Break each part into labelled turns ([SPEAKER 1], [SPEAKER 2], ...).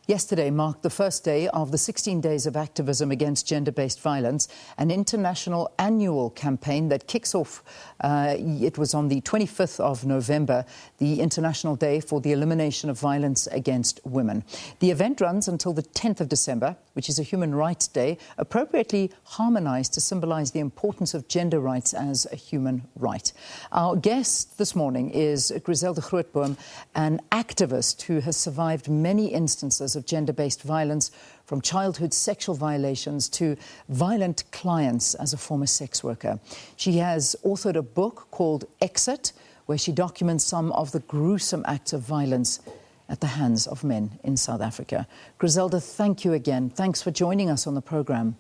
[SPEAKER 1] Yesterday marked the first day of the 16 Days of Activism against gender-based violence, an international annual campaign that kicks off. It was on the 25th of November, the International Day for the Elimination of Violence against Women. The event runs until the 10th of December, which is a Human Rights Day, appropriately harmonised to symbolise the importance of gender rights as a human right. Our guest this morning is Grizelda Grootboom, an activist who has survived many instances of gender-based violence, from childhood sexual violations to violent clients as a former sex worker. She has authored a book called Exit, where she documents some of the gruesome acts of violence at the hands of men in South Africa. Grizelda, thank you again. Thanks for joining us on the programme.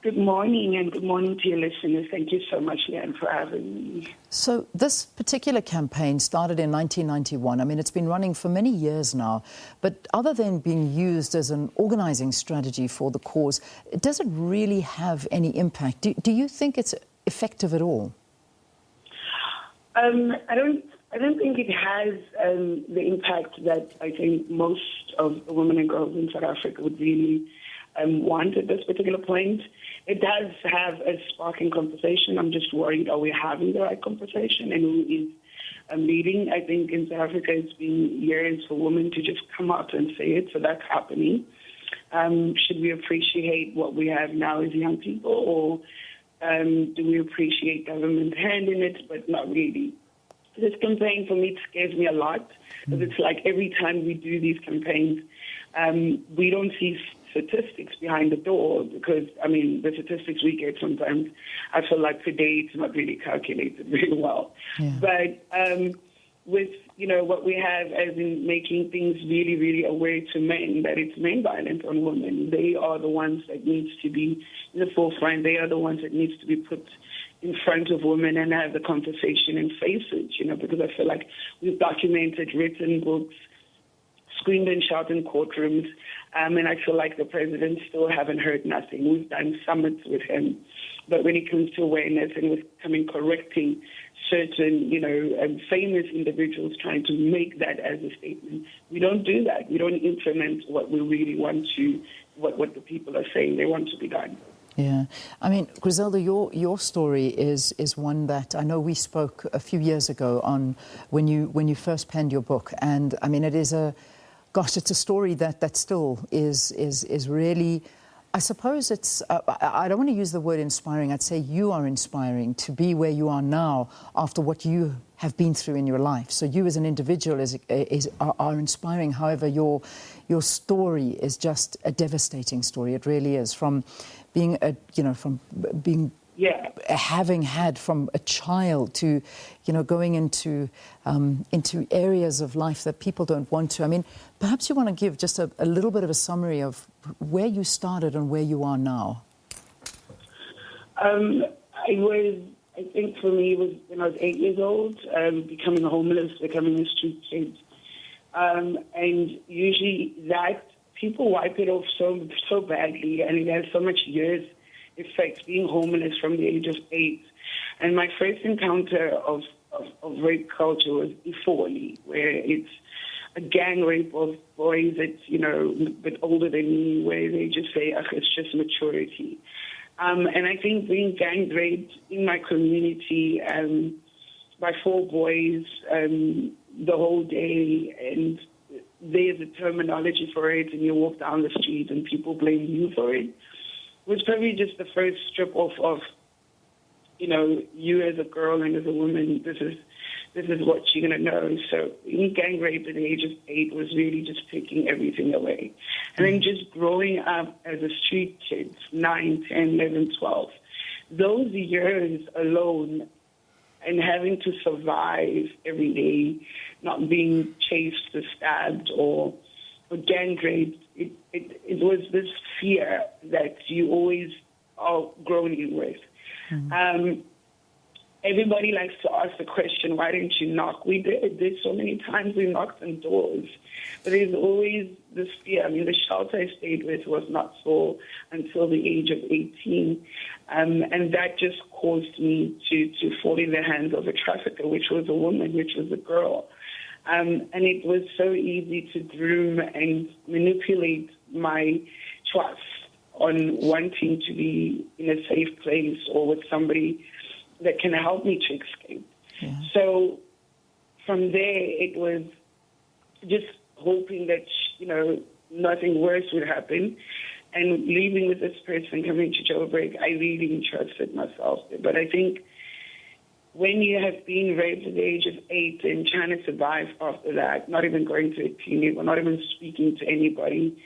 [SPEAKER 2] Good morning, and good morning to your listeners. Thank you so much, Leanne, for having me.
[SPEAKER 1] So this particular campaign started in 1991. I mean, it's been running for many years now. But other than being used as an organising strategy for the cause, does it really have any impact? Do you think it's effective at all?
[SPEAKER 2] I don't think it has the impact that I think most of the women and girls in South Africa would really want at this particular point. It does have a sparking conversation. I'm just worried, are we having the right conversation, and who is leading? I think in South Africa it's been years for women to just come out and say it, so that's happening. Should we appreciate what we have now as young people, or do we appreciate government hand in it, but not really? This campaign, for me, it scares me a lot, because it's like every time we do these campaigns, we don't see statistics behind the door, because, I mean, the statistics we get sometimes, I feel like today it's not really calculated very well.
[SPEAKER 1] Yeah.
[SPEAKER 2] But with, what we have as in making things really, really aware to men, that it's men violence on women. They are the ones that needs to be in the forefront. They are the ones that needs to be put in front of women and have the conversation and face it, because I feel like we've documented, written books, screamed and shouted in courtrooms, and I feel like the president still haven't heard nothing. We've done summits with him, but when it comes to awareness and with correcting certain, famous individuals trying to make that as a statement, we don't do that. We don't implement what we really want to, what the people are saying they want to be done.
[SPEAKER 1] Yeah. I mean, Grizelda, your story is one that I know we spoke a few years ago on when you first penned your book. And I mean, it's a story that still is really, I suppose it's, I don't want to use the word inspiring. I'd say you are inspiring to be where you are now after what you have been through in your life. So you as an individual are inspiring. However, your story is just a devastating story. It really is. From being having had from a child to, going into areas of life that people don't want to. I mean, perhaps you want to give just a little bit of a summary of where you started and where you are now.
[SPEAKER 2] I think for me, it was when I was 8 years old, becoming homeless, becoming a street kid. And usually that, people wipe it off so badly, and it has so much years effect, being homeless from the age of 8. And my first encounter of rape culture was Ifoli, where it's a gang rape of boys that, a bit older than me, where they just say, it's just maturity. And I think being gang raped in my community by 4 boys the whole day, and there's a terminology for it, and you walk down the street and people blame you for it, was probably just the first strip off of, you as a girl and as a woman, this is what you're going to know. So being gang raped at the age of 8 was really just taking everything away. And then just growing up as a street kid, 9, 10, 11, 12, those years alone and having to survive every day, not being chased or stabbed or gang raped, it was this fear that you always are growing with. Mm-hmm. Everybody likes to ask the question, why didn't you knock? We did. There's so many times we knocked on doors. But there's always this fear. I mean, the shelter I stayed with was not full until the age of 18. And that just caused me to fall in the hands of a trafficker, which was a woman, which was a girl. And it was so easy to groom and manipulate my trust on wanting to be in a safe place or with somebody that can help me to escape.
[SPEAKER 1] Yeah.
[SPEAKER 2] So from there, it was just hoping that, nothing worse would happen. And leaving with this person, coming to jailbreak, I really entrusted myself there. But I think when you have been raped at the age of 8 and trying to survive after that, not even going to a clinic or not even speaking to anybody,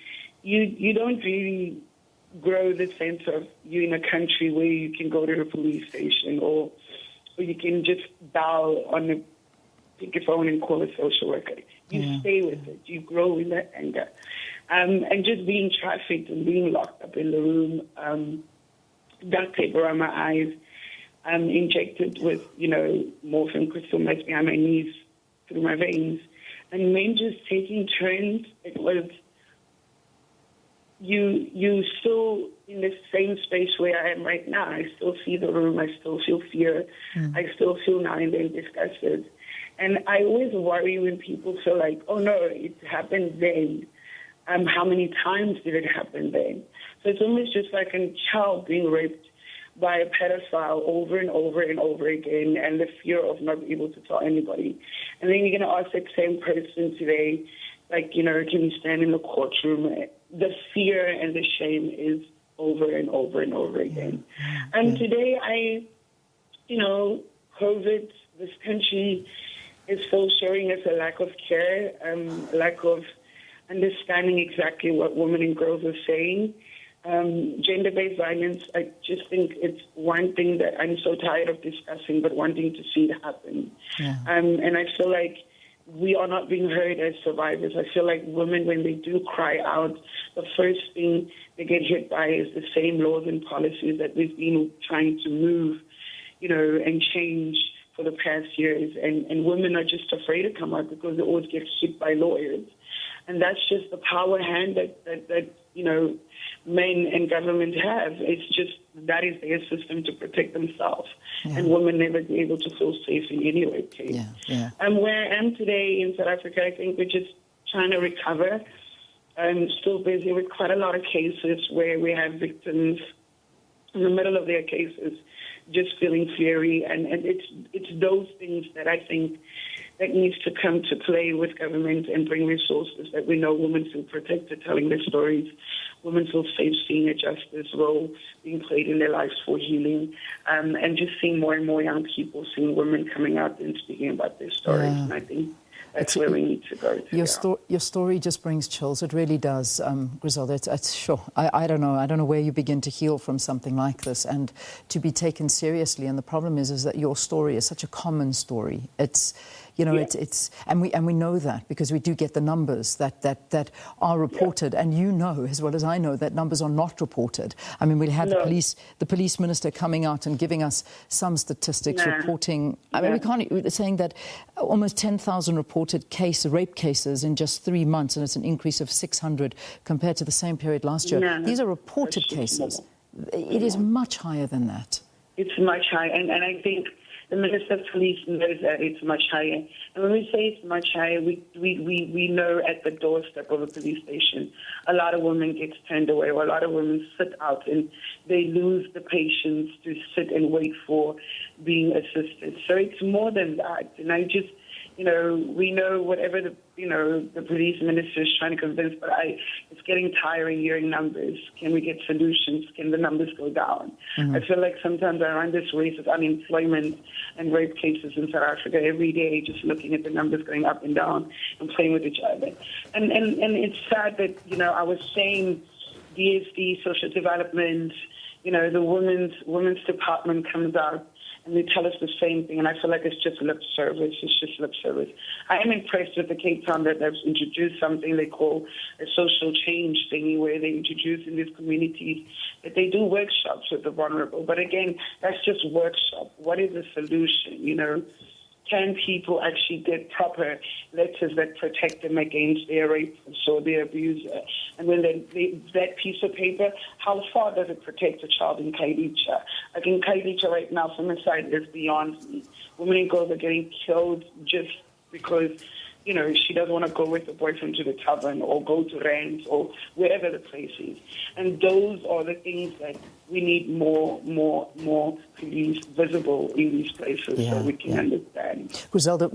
[SPEAKER 2] you don't really grow the sense of you in a country where you can go to the police station or you can just dial pick your phone and call a social worker. You stay with it. You grow in that anger. And just being trafficked and being locked up in the room, duct tape around my eyes, injected with, morphine crystal meth behind my knees through my veins, and men just taking turns. It was you still in the same space where I am right now. I still see the room. I still feel fear. I still feel now and then disgusted. And I always worry when people feel like, oh no, it happened then. How many times did it happen then? So it's almost just like a child being raped by a pedophile over and over and over again, and the fear of not being able to tell anybody. And then you're going to ask that same person today, like, can you stand in the courtroom? The fear and the shame is over and over and over again. And today, COVID, this country is still showing us a lack of care, lack of understanding exactly what women and girls are saying. Gender-based violence, I just think it's one thing that I'm so tired of discussing, but wanting to see it happen. Yeah. And I feel like we are not being heard as survivors. I feel like women, when they do cry out, the first thing they get hit by is the same laws and policies that we've been trying to move, and change for the past years. And women are just afraid to come out because they always get hit by lawyers. And that's just the power hand that men and government have. It's just that is their system to protect themselves. Yeah. And women never be able to feel safe in any way. And where I am today in South Africa, I think we're just trying to recover. I'm still busy with quite a lot of cases where we have victims in the middle of their cases just feeling fury. And it's those things that I think that needs to come to play with government and bring resources that we know women feel protected telling their stories, women feel safe seeing a justice role being played in their lives for healing, and just seeing more and more young people, seeing women coming out and speaking about their stories. Yeah. And I think that's where we need to go to.
[SPEAKER 1] Your story just brings chills. It really does, Grizelda. It's sure. I don't know. I don't know where you begin to heal from something like this and to be taken seriously. And the problem is that your story is such a common story. It's and we know that because we do get the numbers that are reported, and as well as I know that numbers are not reported. I mean, we had the police minister coming out and giving us some statistics reporting. I mean, saying that almost 10,000 reported rape cases in just 3 months, and it's an increase of 600 compared to the same period last year. These are reported cases. It is much higher than that.
[SPEAKER 2] It's much higher, and I think the Minister of Police knows that it's much higher. And when we say it's much higher, we know at the doorstep of a police station, a lot of women get turned away, or a lot of women sit out and they lose the patience to sit and wait for being assisted. So it's more than that. And I just, we know whatever the police minister is trying to convince, but it's getting tiring hearing numbers. Can we get solutions? Can the numbers go down? Mm-hmm. I feel like sometimes I run this race of unemployment and rape cases in South Africa every day, just looking at the numbers going up and down and playing with each other. And it's sad that, I was saying DSD, social development, the women's department comes out and they tell us the same thing, and I feel like it's just lip service. It's just lip service. I am impressed with the Cape Town that they've introduced something they call a social change thingy, where they introduce in these communities that they do workshops with the vulnerable. But again, that's just workshop. What is the solution, Can people actually get proper letters that protect them against their rapist or their abuser? And when that piece of paper, how far does it protect a child in Khayelitsha? Like in Khayelitsha right now, femicide is beyond me. Women and girls are getting killed just because you know, she doesn't want to go with her boyfriend to the tavern or go to Rand or wherever the place is. And those are the things that we need more police visible in these places so we can understand.
[SPEAKER 1] Grizelda,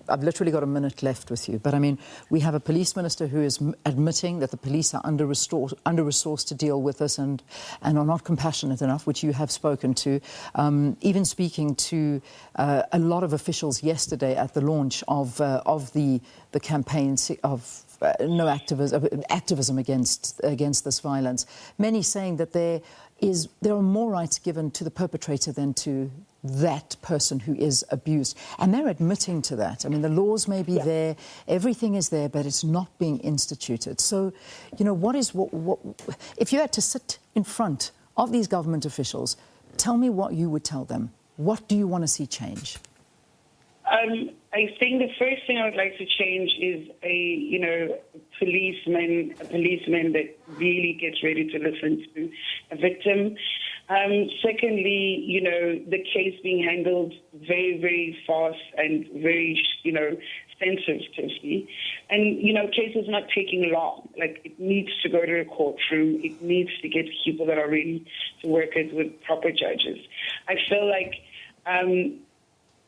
[SPEAKER 1] I've literally got a minute left with you, but I mean, we have a police minister who is admitting that the police are under-resourced to deal with this and are not compassionate enough, which you have spoken to. Even speaking to a lot of officials yesterday at the launch of the campaign of no activism against this violence. Many saying that there are more rights given to the perpetrator than to that person who is abused. And they're admitting to that. I mean, the laws may be there, everything is there, but it's not being instituted. So, you know, what if you had to sit in front of these government officials, tell me what you would tell them. What do you want to see change?
[SPEAKER 2] I think the first thing I would like to change is a policeman that really gets ready to listen to a victim. Secondly, you know, the case being handled very, very fast and very, you know, sensitively. And, you know, cases not taking long. Like, it needs to go to the courtroom. It needs to get people that are ready to work with proper judges. I feel like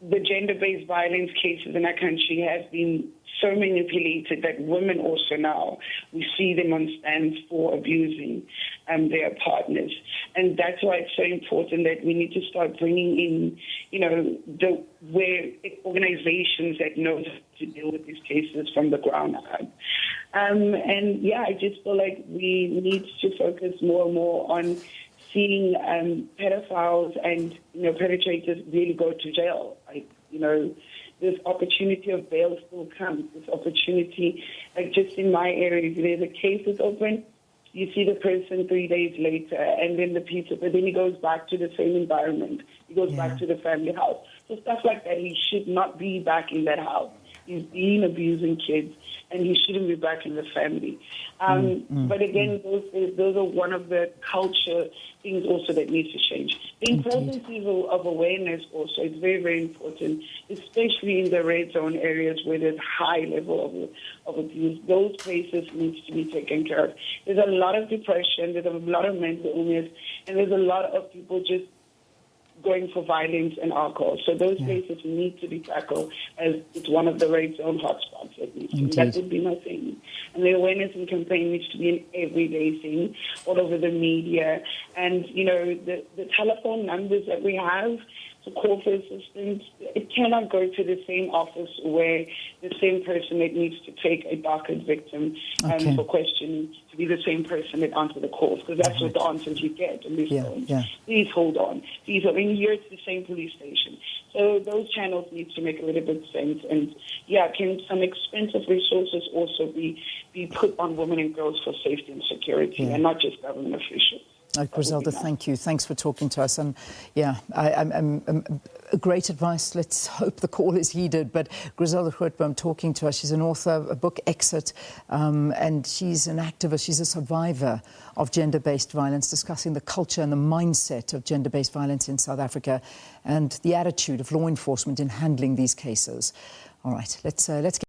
[SPEAKER 2] the gender-based violence cases in our country have been so manipulated that women also now, we see them on stands for abusing their partners. And that's why it's so important that we need to start bringing in, you know, organizations that know how to deal with these cases from the ground up. And yeah, I just feel like we need to focus more and more on seeing pedophiles and, you know, perpetrators really go to jail. Like, you know, this opportunity of bail still comes. This opportunity, like just in my area, if there's a case that's open, you see the person 3 days later, and then but then he goes back to the same environment. He goes back to the family house. So stuff like that, he should not be back in that house. He's been abusing kids, and he shouldn't be back in the family. But again, those are one of the culture things also that needs to change. The importance of awareness also is very, very important, especially in the red zone areas where there's high level of abuse. Those places need to be taken care of. There's a lot of depression, there's a lot of mental illness, and there's a lot of people just going for violence and alcohol. So those places need to be tackled as it's one of the red zone hotspots at least. That would be my thing. And the awareness and campaign needs to be an everyday thing all over the media. And, you know, the telephone numbers that we have to call for assistance, it cannot go to the same office where the same person that needs to take a darker victim for questioning to be the same person that answers the calls, because that's what the answers you get on these phones. Please hold on. Please, in here it's the same police station. So those channels need to make a little bit of sense. And can some expensive resources also be put on women and girls for safety and security and not just government officials?
[SPEAKER 1] Grizelda, thank you. Thanks for talking to us. And I'm great advice. Let's hope the call is heeded. But Grizelda Grootboom talking to us. She's an author, a book, Exit, and she's an activist. She's a survivor of gender-based violence, discussing the culture and the mindset of gender-based violence in South Africa and the attitude of law enforcement in handling these cases. All right, let's get